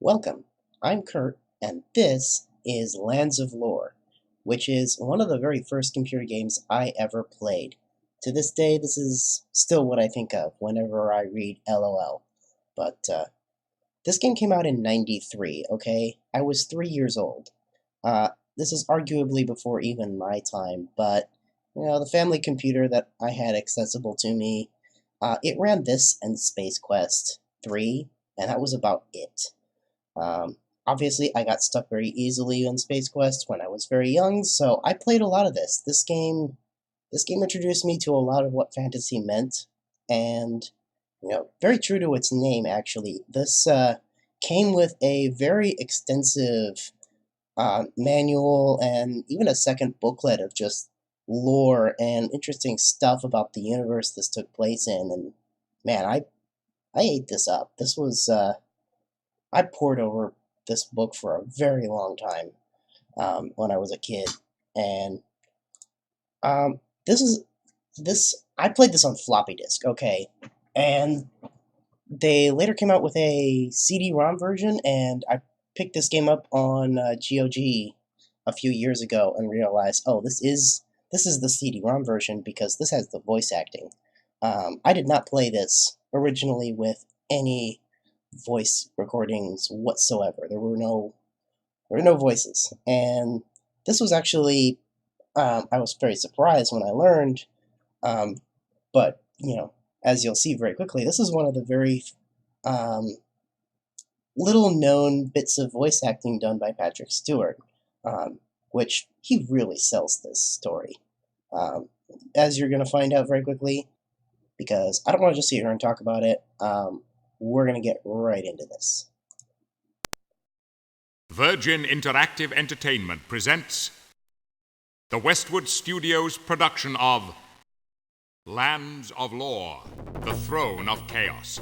Welcome, I'm Kurt, and this is Lands of Lore, which is one of the very first computer games I ever played. To this day, this is still what I think of whenever I read LOL. But this game came out in '93, okay? I was 3 years old. This is arguably before even my time, but the family computer that I had accessible to me, it ran this and Space Quest 3, and that was about it. Obviously, I got stuck very easily in Space Quest when I was very young, so I played a lot of this. This game introduced me to a lot of what fantasy meant, and very true to its name. Actually, this came with a very extensive manual and even a second booklet of just lore and interesting stuff about the universe this took place in. And man, I ate this up. This was I pored over this book for a very long time when I was a kid, and I played this on floppy disk, okay, and they later came out with a CD-ROM version, and I picked this game up on GOG a few years ago and realized, oh, this is the CD-ROM version because this has the voice acting. I did not play this originally with any voice recordings whatsoever. There were no voices, and this was actually I was very surprised when I learned, but as you'll see very quickly, this is one of the very little known bits of voice acting done by Patrick Stewart, which he really sells this story, as you're going to find out very quickly, because I don't want to just sit here and talk about it. We're going to get right into this. Virgin Interactive Entertainment presents the Westwood Studios production of Lands of Lore, The Throne of Chaos.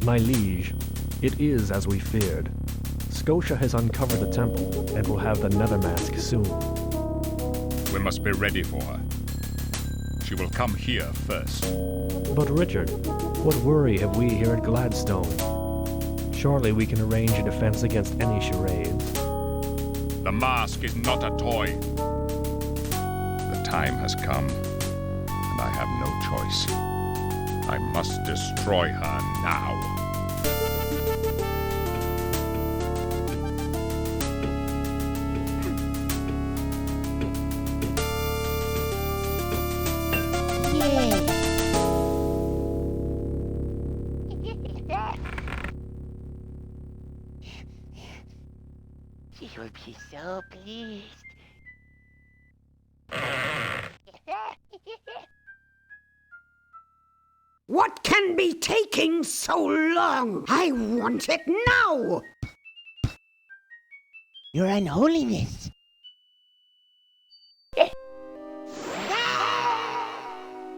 My liege, it is as we feared. Scotia has uncovered the temple and will have the Nether Mask soon. We must be ready for her. She will come here first. But Richard, what worry have we here at Gladstone? Surely we can arrange a defense against any charades. The mask is not a toy. The time has come, and I have no choice. I must destroy her now. She will be so pleased. What can be taking so long? I want it now! Your Unholiness.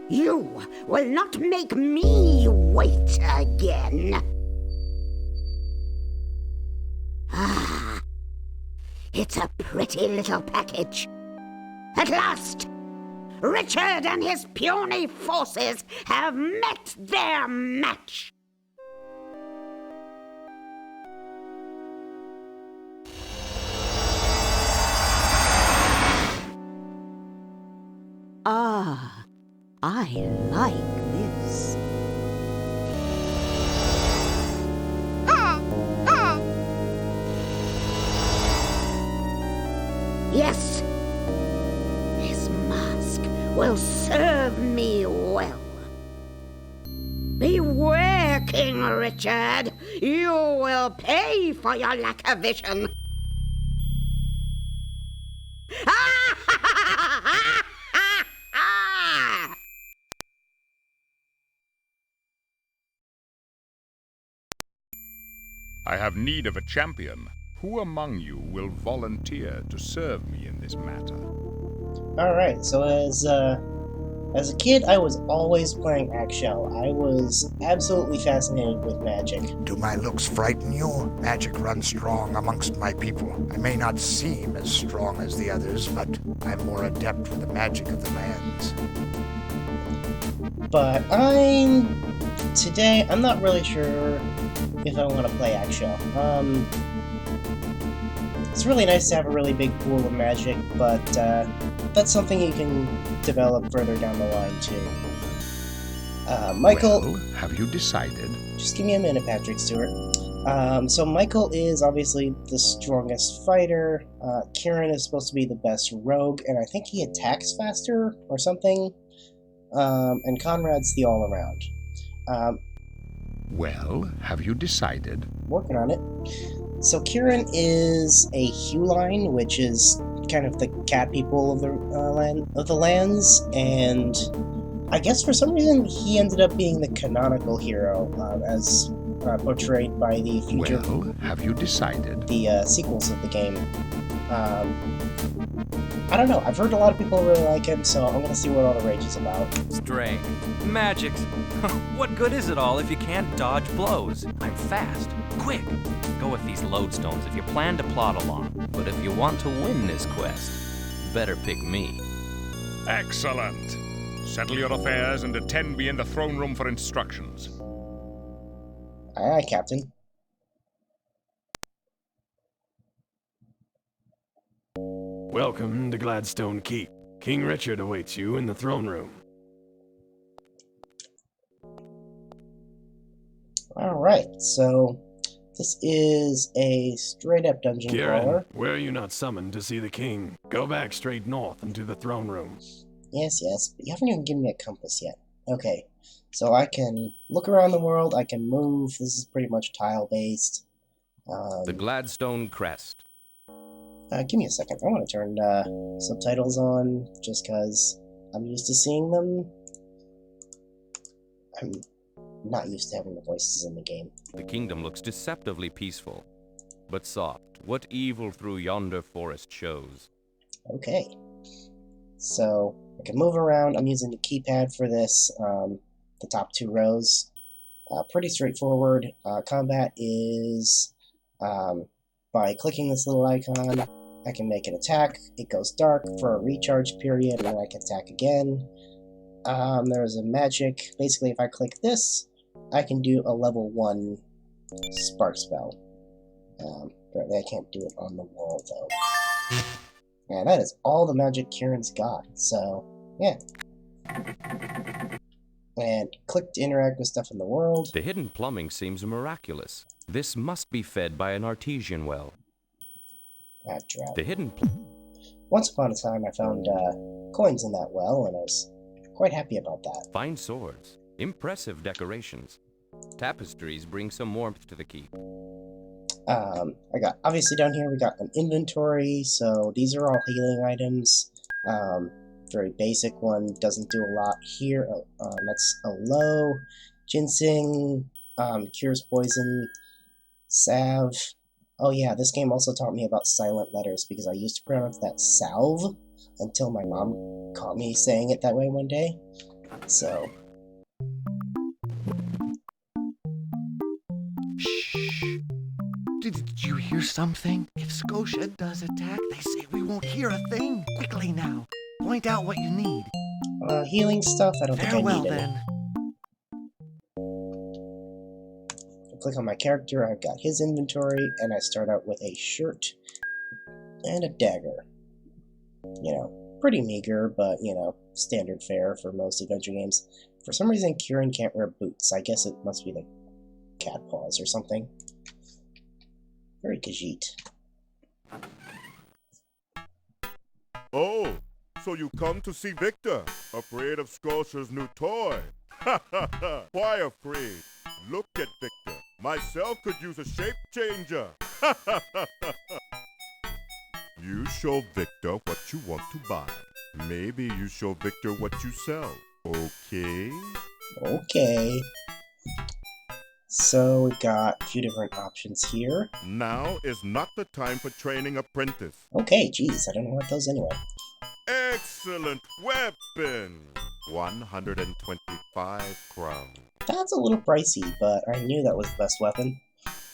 You will not make me wait again. Ah, it's a pretty little package. At last, Richard and his puny forces have met their match. Ah, I like this. Yes, this mask will serve me well. Beware, King Richard. You will pay for your lack of vision. I have need of a champion. Who among you will volunteer to serve me in this matter? Alright, so as a kid, I was always playing Axel. I was absolutely fascinated with magic. Do my looks frighten you? Magic runs strong amongst my people. I may not seem as strong as the others, but I'm more adept with the magic of the lands. But today, I'm not really sure if I want to play Axel. It's really nice to have a really big pool of magic, but that's something you can develop further down the line too. Michael, Well, have you decided? just give me a minute, Patrick Stewart. So Michael is obviously the strongest fighter. Kieran is supposed to be the best rogue, and I think he attacks faster or something. And Conrad's the all-around. Well, have you decided? Working on it. So Kieran is a Hewline, which is kind of the cat people of the lands, and I guess for some reason he ended up being the canonical hero, as portrayed by the future. Well, have you decided? The sequels of the game. I don't know. I've heard a lot of people really like him, so I'm gonna see what all the rage is about. Strange. Magics. What good is it all if you can't dodge blows? I'm fast. Quick. Go with these lodestones if you plan to plot along. But if you want to win this quest, better pick me. Excellent. Settle your affairs and attend me in the throne room for instructions. Aye, aye, Captain. Welcome to Gladstone Keep. King Richard awaits you in the throne room. Alright, so this is a straight-up dungeon Kieran, crawler. where are you not summoned to see the king? Go back straight north into the throne room. Yes, but you haven't even given me a compass yet. Okay, so I can look around the world, I can move, this is pretty much tile-based. The Gladstone Crest. Give me a second, I want to turn subtitles on, just because I'm used to seeing them. I'm not used to having the voices in the game. The kingdom looks deceptively peaceful, but soft. What evil through yonder forest shows? Okay, so I can move around. I'm using the keypad for this, the top two rows. Pretty straightforward. Combat is by clicking this little icon, I can make an attack. It goes dark for a recharge period, and then I can attack again. There's a magic. Basically, if I click this, I can do a level 1 spark spell. Apparently I can't do it on the wall, though. And that is all the magic Kieran's got, so, yeah. And click to interact with stuff in the world. The hidden plumbing seems miraculous. This must be fed by an artesian well. Drought. The hidden Once upon a time, I found coins in that well, and I was quite happy about that. fine swords. Impressive decorations. Tapestries bring some warmth to the keep. I got, obviously down here we got an inventory, so these are all healing items. Very basic one, doesn't do a lot here. That's a low. Ginseng, cures poison, salve. Oh yeah, this game also taught me about silent letters, because I used to pronounce that salve until my mom caught me saying it that way one day. So... Shh. Did you hear something? If Scotia does attack, they say we won't hear a thing. Quickly now. Point out what you need. Healing stuff? I don't think I Farewell, need any. then. Click on my character, I've got his inventory, and I start out with a shirt and a dagger. You know, pretty meager, but, you know, standard fare for most adventure games. For some reason, Kieran can't wear boots. I guess it must be the cat paws or something. Very Khajiit. Oh, So you come to see Victor, afraid of Scotia's new toy. Ha ha ha! Why afraid? Look at Victor. Myself could use a shape changer. Ha ha ha ha! You show Victor what you want to buy. Maybe you show Victor what you sell. Okay? Okay. So we got a few different options here. Now is not the time for training apprentice. Okay, geez, I don't know what those anyway. Excellent weapon! 125 crowns. That's a little pricey, but I knew that was the best weapon.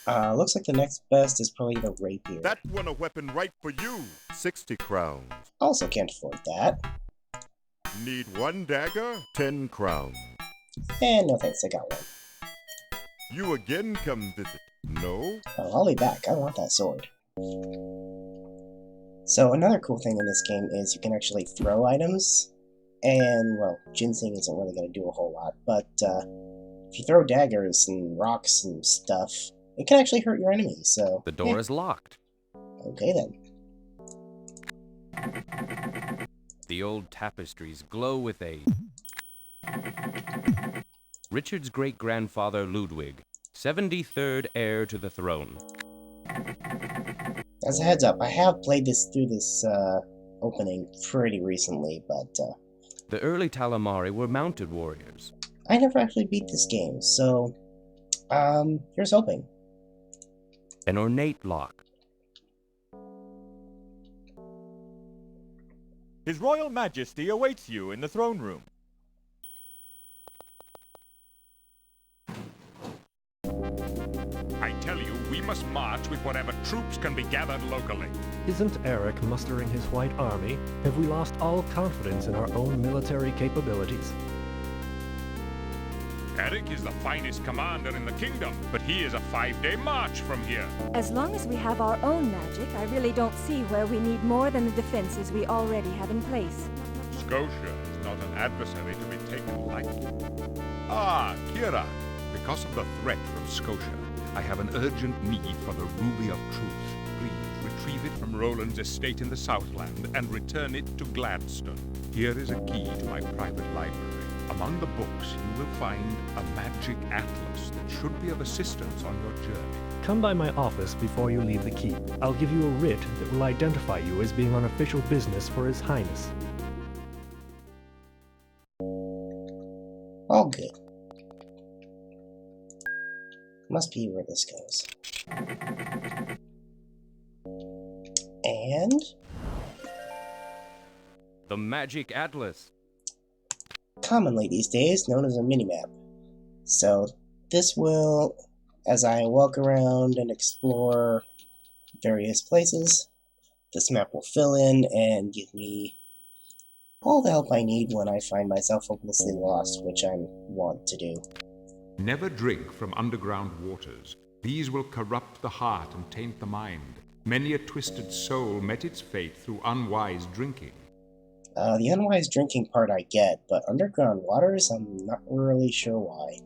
Looks like the next best is probably the rapier. That one a weapon right for you. 60 crowns. Also can't afford that. Need one dagger? 10 crowns. And no thanks, I got one. You again come visit. No? Oh, I'll be back. I want that sword. So another cool thing in this game is you can actually throw items. And, well, ginseng isn't really going to do a whole lot, but if you throw daggers and rocks and stuff, it can actually hurt your enemy, so... The door is locked. Okay, then. The old tapestries glow with age. Richard's great-grandfather Ludwig, 73rd heir to the throne. As a heads up, I have played this through this opening pretty recently, but The early Talamari were mounted warriors. I never actually beat this game, so here's hoping. An ornate lock. His Royal Majesty awaits you in the throne room. I tell you, we must march with whatever troops can be gathered locally. Isn't Eric mustering his white army? Have we lost all confidence in our own military capabilities? Eric is the finest commander in the kingdom, but he is a 5-day march from here. As long as we have our own magic, I really don't see where we need more than the defenses we already have in place. Scotia is not an adversary to be taken lightly. Ah, Kira, because of the threat from Scotia, I have an urgent need for the Ruby of Truth. Please retrieve it from Roland's estate in the Southland and return it to Gladstone. Here is a key to my private library. Among the books, you will find a magic atlas that should be of assistance on your journey. Come by my office before you leave the keep. I'll give you a writ that will identify you as being on official business for His Highness. All good. Must be where this goes. And... The magic atlas. commonly these days known as a minimap. So this will, as I walk around and explore various places, this map will fill in and give me all the help I need when I find myself hopelessly lost, which I want to do. Never drink from underground waters. These will corrupt the heart and taint the mind. Many a twisted soul met its fate through unwise drinking. The unwise drinking part I get, but underground waters, I'm not really sure why.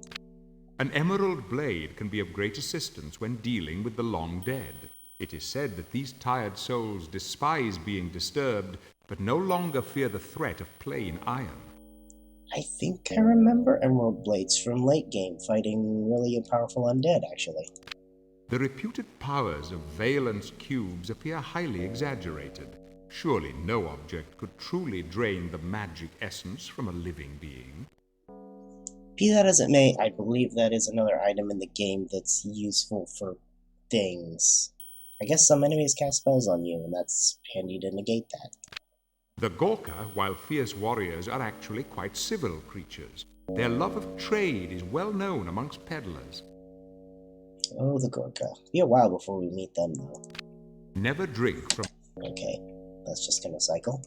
An emerald blade can be of great assistance when dealing with the long dead. It is said that these tired souls despise being disturbed, but no longer fear the threat of plain iron. I think I remember emerald blades from late game fighting really powerful undead, actually. The reputed powers of Valence cubes appear highly exaggerated. Surely no object could truly drain the magic essence from a living being. Be that as it may, I believe that is another item in the game that's useful for things. I guess some enemies cast spells on you, and that's handy to negate that. The Gorka, while fierce warriors, are actually quite civil creatures. Their love of trade is well known amongst peddlers. Oh, the Gorka. Be a while before we meet them, though. Never drink from... Okay, that's just gonna cycle.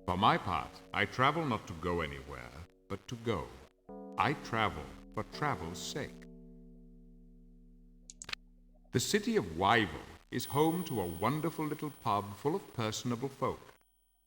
For my part, I travel not to go anywhere, but to go. I travel for travel's sake. The city of Wyville is home to a wonderful little pub full of personable folk.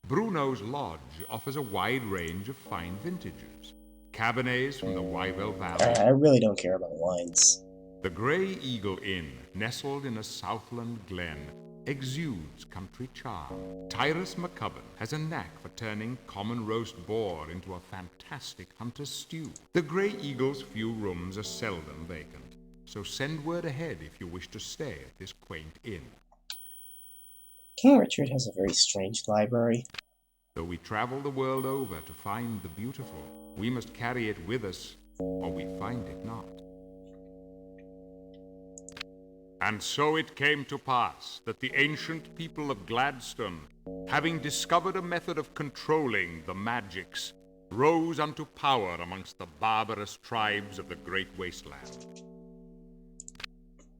Bruno's Lodge offers a wide range of fine vintages. Cabernets from the Wyville Valley. I really don't care about wines. The Grey Eagle Inn, nestled in a Southland glen, exudes country charm. Tyrus McCubbin has a knack for turning common roast boar into a fantastic hunter's stew. The Grey Eagle's few rooms are seldom vacant, so send word ahead if you wish to stay at this quaint inn. King Richard has a very strange library. Though we travel the world over to find the beautiful, we must carry it with us, or we find it not. And so it came to pass that the ancient people of Gladstone, having discovered a method of controlling the magics, rose unto power amongst the barbarous tribes of the great wasteland.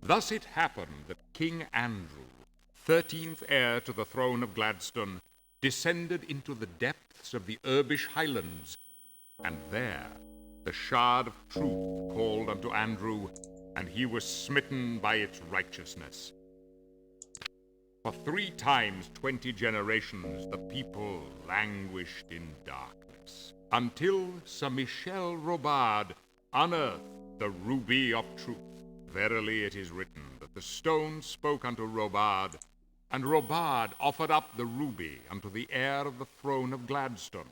Thus it happened that King Andrew, 13th heir to the throne of Gladstone, descended into the depths of the Irbish Highlands, and there the shard of truth called unto Andrew, and he was smitten by its righteousness. For 3 times 20 generations the people languished in darkness, until Sir Michel Robard unearthed the ruby of truth. Verily it is written that the stone spoke unto Robard, and Robard offered up the ruby unto the heir of the throne of Gladstone.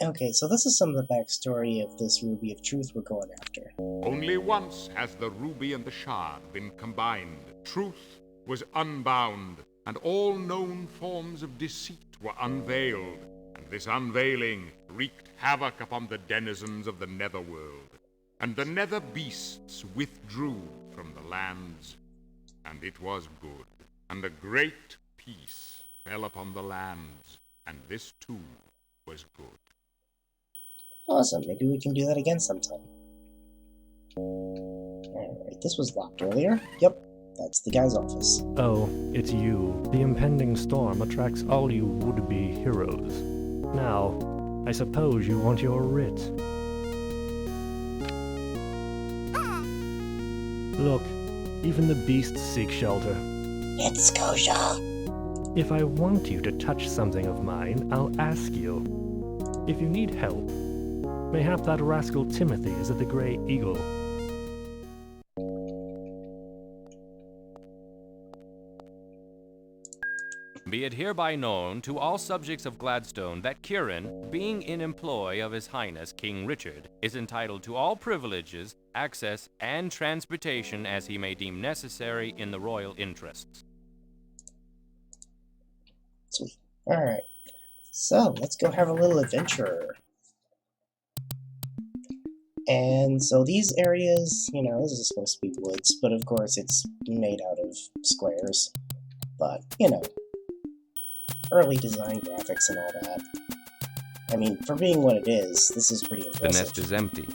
Okay, so this is some of the backstory of this Ruby of Truth we're going after. Only once has the ruby and the shard been combined. Truth was unbound, and all known forms of deceit were unveiled, and this unveiling wreaked havoc upon the denizens of the netherworld. And the nether beasts withdrew from the lands, and it was good. And a great peace fell upon the lands, and this too was good. Awesome, maybe we can do that again sometime. Alright, this was locked earlier. Yep, that's the guy's office. Oh, it's you. The impending storm attracts all you would-be heroes. Now, I suppose you want your writ. Look, even the beasts seek shelter. It's Scotia! If I want you to touch something of mine, I'll ask you. If you need help, mayhap that rascal Timothy is at the Grey Eagle. Be it hereby known to all subjects of Gladstone that Kieran, being in employ of His Highness King Richard, is entitled to all privileges, access, and transportation as he may deem necessary in the royal interests. Sweet. Alright. So, let's go have a little adventure. And so these areas, you know, this is supposed to be woods, but of course it's made out of squares. But, you know, early design graphics and all that. I mean, for being what it is, this is pretty impressive. The nest is empty.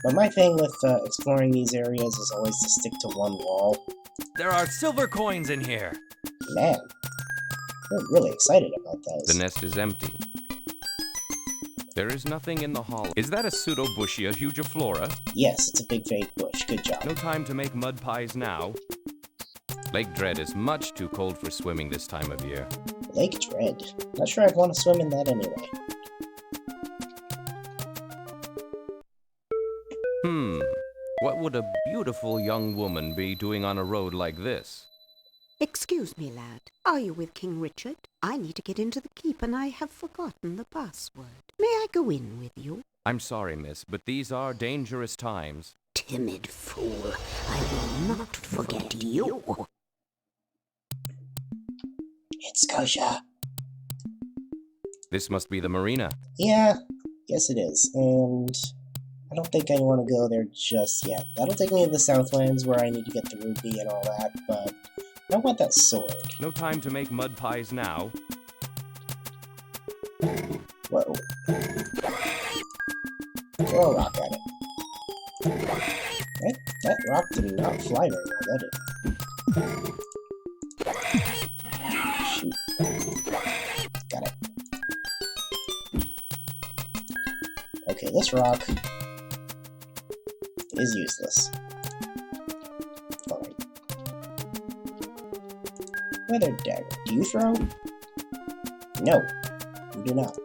But my thing with exploring these areas is always to stick to one wall. There are silver coins in here! Man, we're really excited about those. The nest is empty. There is nothing in the hall. Is that a pseudobushia hugiflora? Yes, it's a big fake bush. Good job. No time to make mud pies now. Lake Dread is much too cold for swimming this time of year. Lake Dread? Not sure I'd want to swim in that anyway. What would a beautiful young woman be doing on a road like this? Excuse me, lad. Are you with King Richard? I need to get into the keep and I have forgotten the password. May I go in with you? I'm sorry, miss, but these are dangerous times. Timid fool. I will not forget you. It's Scotia. This must be the marina. Yeah, yes it is. And I don't think I want to go there just yet. That'll take me to the Southlands where I need to get the ruby and all that, but I want that sword. No time to make mud pies now. Whoa. Throw a rock at it. That rock did not fly very well, did it? Shoot. Got it. Okay, this rock is useless. Fine. Weather dagger. Do you throw? No, you do not.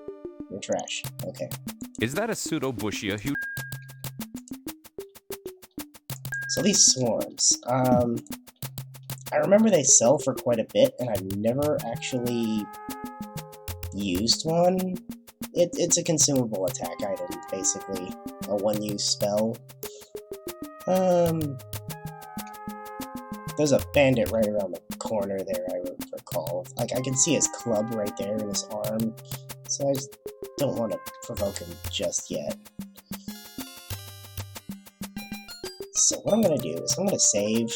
You're trash. Okay. Is that a pseudobushia So these swarms, I remember they sell for quite a bit, and I've never actually used one. It's a consumable attack item, basically. A one-use spell. There's a bandit right around the corner there, I recall. Like, I can see his club right there in his arm, so I just don't want to provoke him just yet. So what I'm going to do is I'm going to save.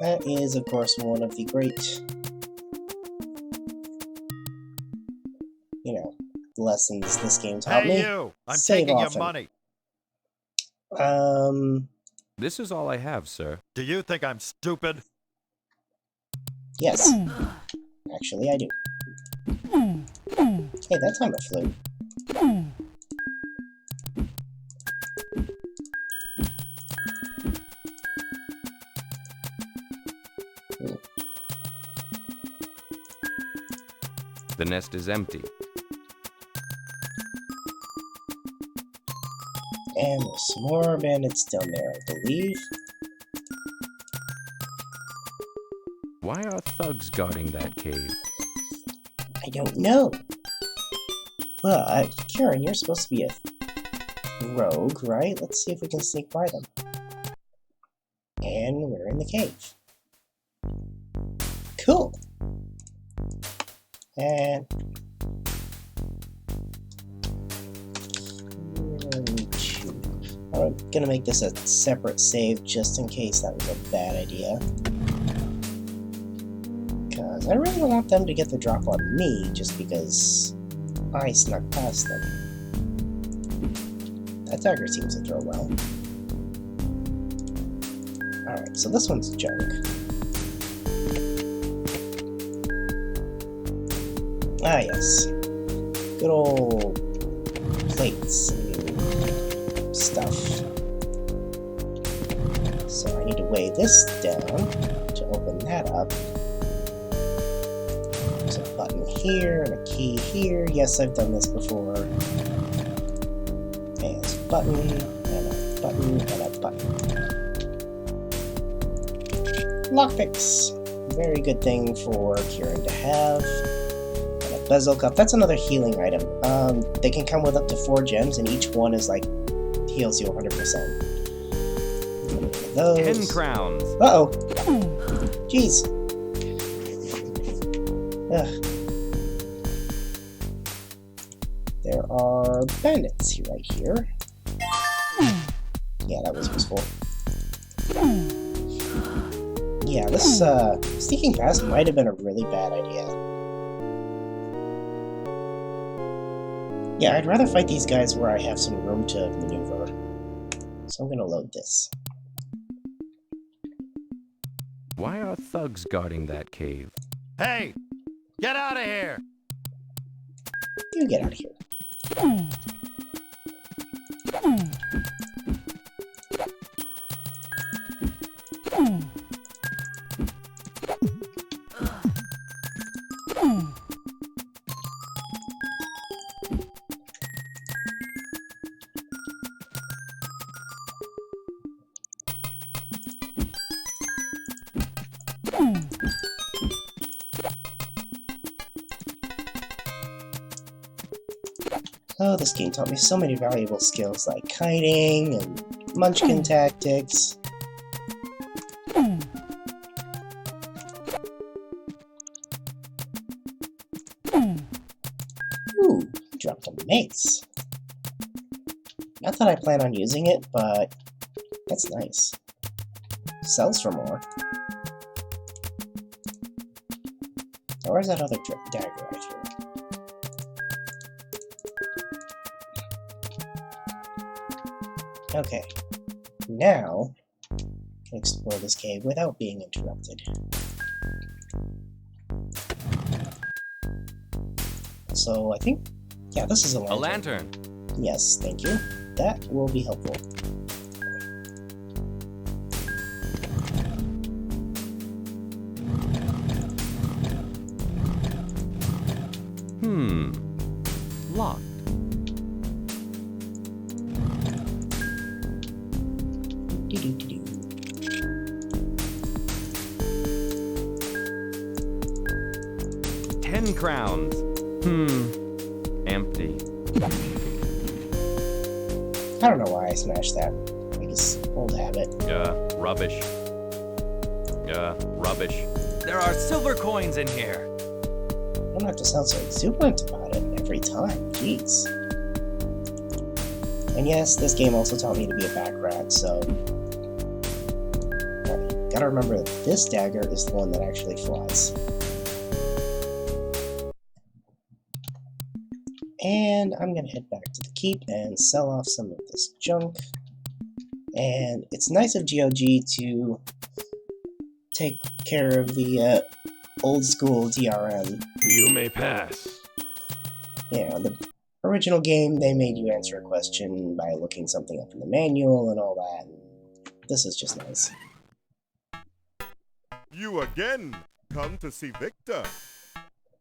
That is, of course, one of the great, lessons this game taught me. Hey you! I'm Save taking often. your money. This is all I have, sir. Do you think I'm stupid? Yes. Actually, I do. Hey, that time it flew. The nest is empty. And there's some more bandits down there, I believe. Why are thugs guarding that cave? I don't know. But, Karen, you're supposed to be a rogue, right? Let's see if we can sneak by them. And we're in the cave. Cool. And I'm gonna make this a separate save just in case that was a bad idea. Because I really don't want them to get the drop on me just because I snuck past them. That dagger seems to throw well. Alright, so this one's junk. Ah, yes. Good old plates and stuff. So I need to weigh this down to open that up. There's a button here and a key here. Yes, I've done this before. And there's a button, and a button, and a button. Lockpicks. Very good thing for Kieran to have. Bezel cup. That's another healing item. They can come with up to 4 gems, and each one is like heals you 100%. Those. 10 crowns. Uh-oh. Jeez. Ugh. There are bandits right here. Yeah, that was useful. Yeah, this sneaking past might have been a really bad idea. Yeah, I'd rather fight these guys where I have some room to maneuver. So I'm gonna load this. Why are thugs guarding that cave? Hey! Get out of here! You get out of here. Oh, this game taught me so many valuable skills like kiting and munchkin tactics. Ooh, dropped a mace. Not that I plan on using it, but that's nice. Sells for more. Now, where's that other dagger right here? Okay, now I can explore this cave without being interrupted. So I think, yeah, this is a lantern. A lantern. Yes, thank you. That will be helpful. Do-do-do-do. 10 crowns. Empty. I don't know why I smashed that. I guess old habit. Rubbish. Rubbish. There are silver coins in here. I don't have to sound so exuberant about it every time. Jeez. And yes, this game also taught me to be a back rat, so... Gotta remember that this dagger is the one that actually flies. And I'm gonna head back to the keep and sell off some of this junk. And it's nice of GOG to take care of the old school DRM. You may pass. Yeah, the original game, they made you answer a question by looking something up in the manual and all that. And this is just nice. You again! Come to see Victor.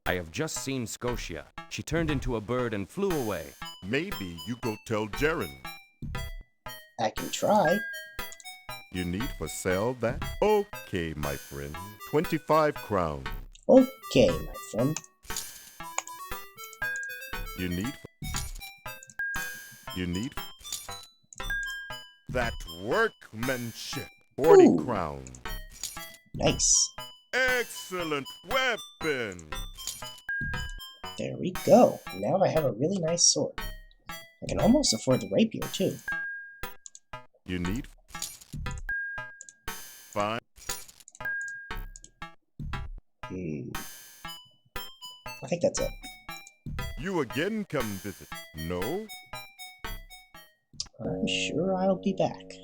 I have just seen Scotia. She turned into a bird and flew away. Maybe you go tell Jaren. I can try. You need for sale that? Okay, my friend. 25 crowns. Okay, my friend. You need that workmanship. 40 Ooh. crowns. Nice. Excellent weapon. There we go. Now I have a really nice sword. I can almost afford the rapier, too. You need fine. I think that's it. You again come visit. No? I'm sure I'll be back.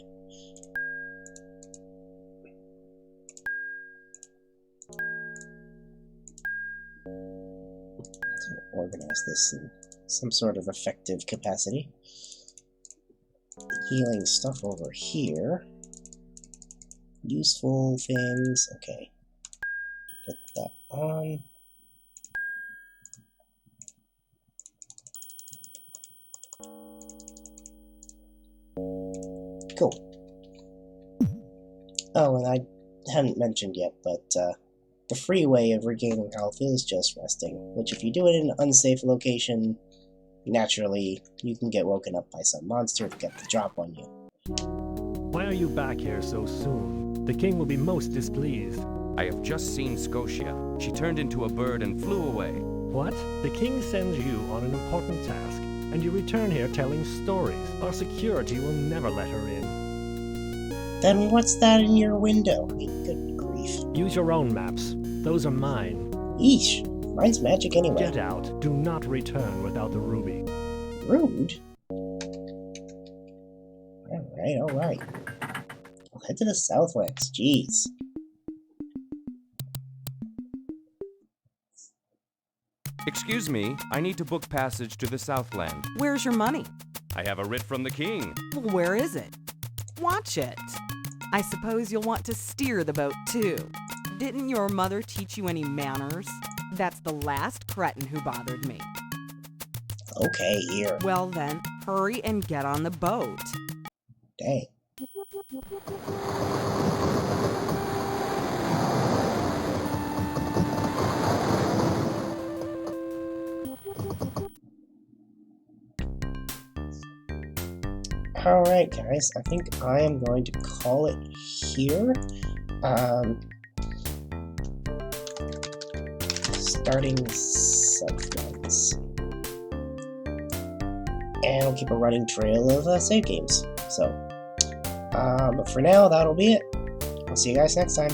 So organize this in some sort of effective capacity. Healing stuff over here. Useful things. Okay. Put that on. Cool. Oh, and I hadn't mentioned yet, but the free way of regaining health is just resting, which if you do it in an unsafe location, naturally you can get woken up by some monster to get the drop on you. Why are you back here so soon? The king will be most displeased. I have just seen Scotia. She turned into a bird and flew away. What? The king sends you on an important task, and you return here telling stories. Our security will never let her in. Then what's that in your window? I mean, good grief. Use your own maps. Those are mine. Eesh. Mine's magic anyway. Get out. Do not return without the ruby. Rude? Alright. I'll head to the Southlands. Jeez. Excuse me, I need to book passage to the Southland. Where's your money? I have a writ from the king. Well, where is it? Watch it. I suppose you'll want to steer the boat, too. Didn't your mother teach you any manners? That's the last cretin who bothered me. Okay, here. Well then, hurry and get on the boat. Dang. Alright guys, I think I am going to call it here. Starting Southlands. And we'll keep a running trail of save games. So, but for now, that'll be it. I'll see you guys next time.